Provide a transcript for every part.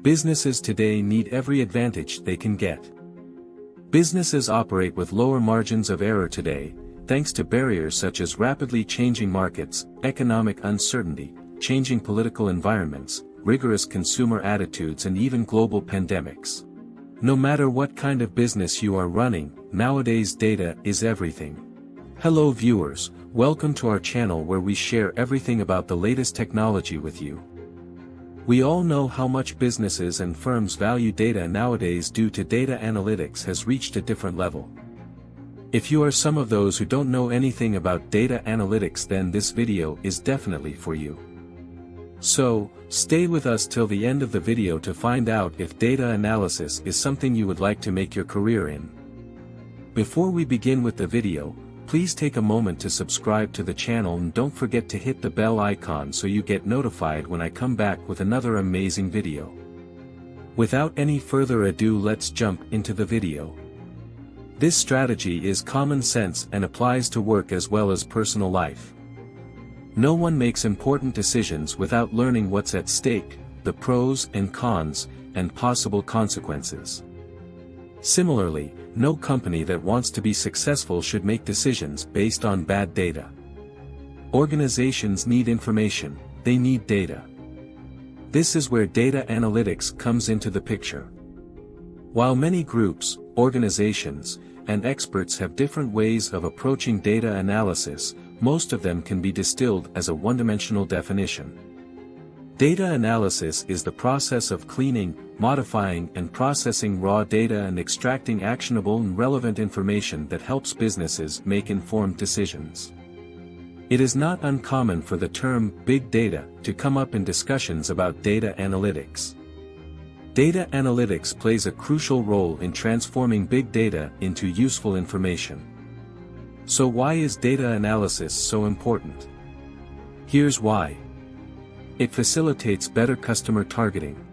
Businesses today need every advantage they can get. Businesses operate with lower margins of error today, thanks to barriers such as rapidly changing markets, economic uncertainty, changing political environments, rigorous consumer attitudes and even global pandemics. No matter what kind of business you are running, nowadays data is everything. Hello viewers, welcome to our channel where we share everything about the latest technology with you. We all know how much businesses and firms value data nowadays due to data analytics has reached a different level. If you are some of those who don't know anything about data analytics, then this video is definitely for you. So, stay with us till the end of the video to find out if data analysis is something you would like to make your career in. Before we begin with the video, please take a moment to subscribe to the channel and don't forget to hit the bell icon so you get notified when I come back with another amazing video. Without any further ado, let's jump into the video. This strategy is common sense and applies to work as well as personal life. No one makes important decisions without learning what's at stake, the pros and cons, and possible consequences. Similarly, no company that wants to be successful should make decisions based on bad data. Organizations need information, they need data. This is where data analytics comes into the picture. While many groups, organizations, and experts have different ways of approaching data analysis, most of them can be distilled as a one-dimensional definition. Data analysis is the process of cleaning, modifying and processing raw data and extracting actionable and relevant information that helps businesses make informed decisions. It is not uncommon for the term big data to come up in discussions about data analytics. Data analytics plays a crucial role in transforming big data into useful information. So why is data analysis so important? Here's why. It facilitates better customer targeting.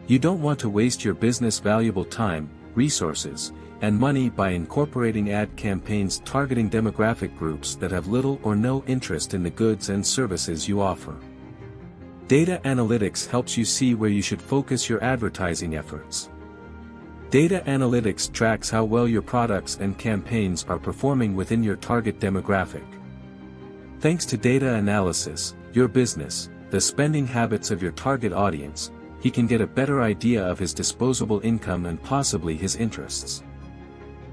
You don't want to waste your business valuable time, resources, and money by incorporating ad campaigns targeting demographic groups that have little or no interest in the goods and services you offer. Data analytics helps you see where you should focus your advertising efforts. Data analytics tracks how well your products and campaigns are performing within your target demographic. Thanks to data analysis, your business, the spending habits of your target audience, he can get a better idea of his disposable income and possibly his interests.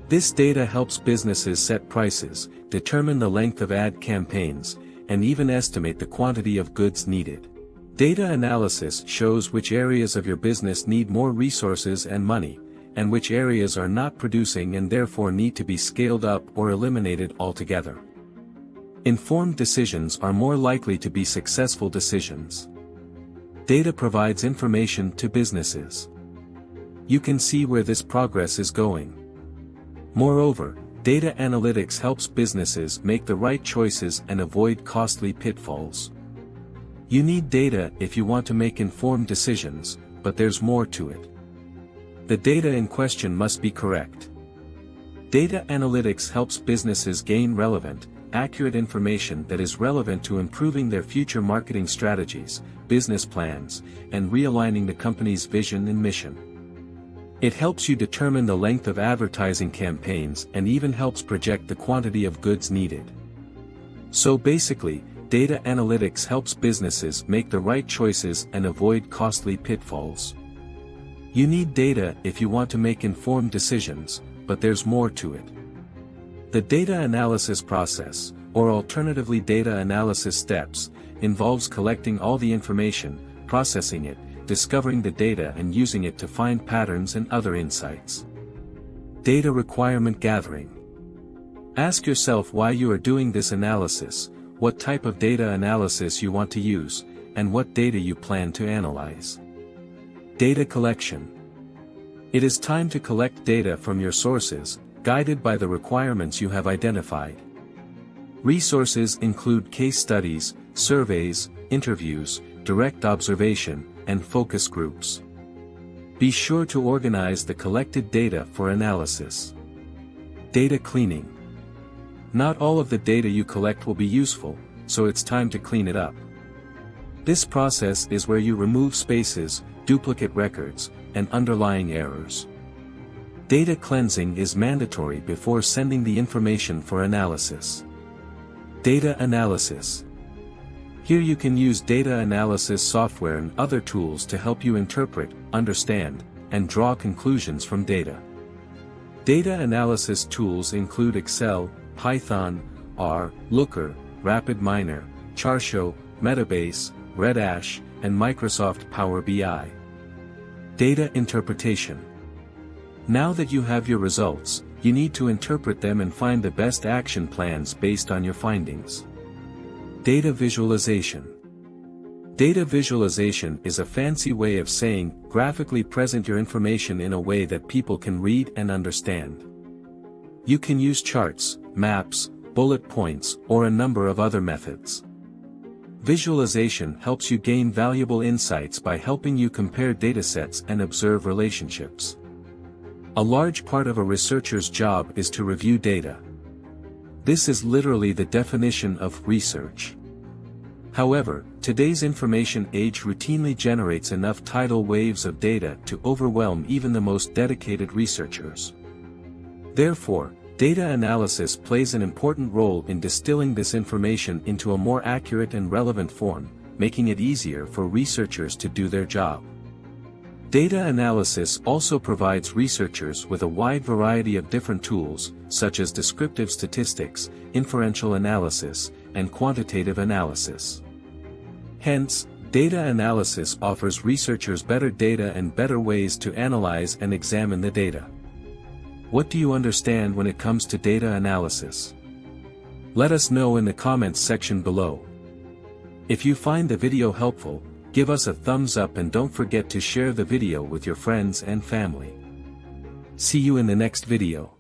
This data helps businesses set prices, determine the length of ad campaigns, and even estimate the quantity of goods needed. Data analysis shows which areas of your business need more resources and money, and which areas are not producing and therefore need to be scaled up or eliminated altogether. Informed decisions are more likely to be successful decisions. Data provides information to businesses. You can see where this progress is going. Moreover, data analytics helps businesses make the right choices and avoid costly pitfalls. You need data if you want to make informed decisions, but there's more to it. The data in question must be correct. Data analytics helps businesses gain relevant, accurate information that is relevant to improving their future marketing strategies, business plans, and realigning the company's vision and mission. It helps you determine the length of advertising campaigns and even helps project the quantity of goods needed. So basically, data analytics helps businesses make the right choices and avoid costly pitfalls. You need data if you want to make informed decisions, but there's more to it. The data analysis process, or alternatively data analysis steps, involves collecting all the information, processing it, discovering the data and using it to find patterns and other insights. Data requirement gathering. Ask yourself why you are doing this analysis, what type of data analysis you want to use, and what data you plan to analyze. Data collection. It is time to collect data from your sources, guided by the requirements you have identified. Resources include case studies, surveys, interviews, direct observation, and focus groups. Be sure to organize the collected data for analysis. Data cleaning. Not all of the data you collect will be useful, so it's time to clean it up. This process is where you remove spaces, duplicate records, and underlying errors. Data cleansing is mandatory before sending the information for analysis. Data analysis. Here you can use data analysis software and other tools to help you interpret, understand, and draw conclusions from data. Data analysis tools include Excel, Python, R, Looker, RapidMiner, Chartshow, Metabase, Redash, and Microsoft Power BI. Data interpretation. Now that you have your results, you need to interpret them and find the best action plans based on your findings. Data visualization. Data visualization is a fancy way of saying, graphically present your information in a way that people can read and understand. You can use charts, maps, bullet points, or a number of other methods. Visualization helps you gain valuable insights by helping you compare datasets and observe relationships. A large part of a researcher's job is to review data. This is literally the definition of research. However, today's information age routinely generates enough tidal waves of data to overwhelm even the most dedicated researchers. Therefore, data analysis plays an important role in distilling this information into a more accurate and relevant form, making it easier for researchers to do their job. Data analysis also provides researchers with a wide variety of different tools, such as descriptive statistics, inferential analysis, and quantitative analysis. Hence, data analysis offers researchers better data and better ways to analyze and examine the data. What do you understand when it comes to data analysis? Let us know in the comments section below. If you find the video helpful, give us a thumbs up and don't forget to share the video with your friends and family. See you in the next video.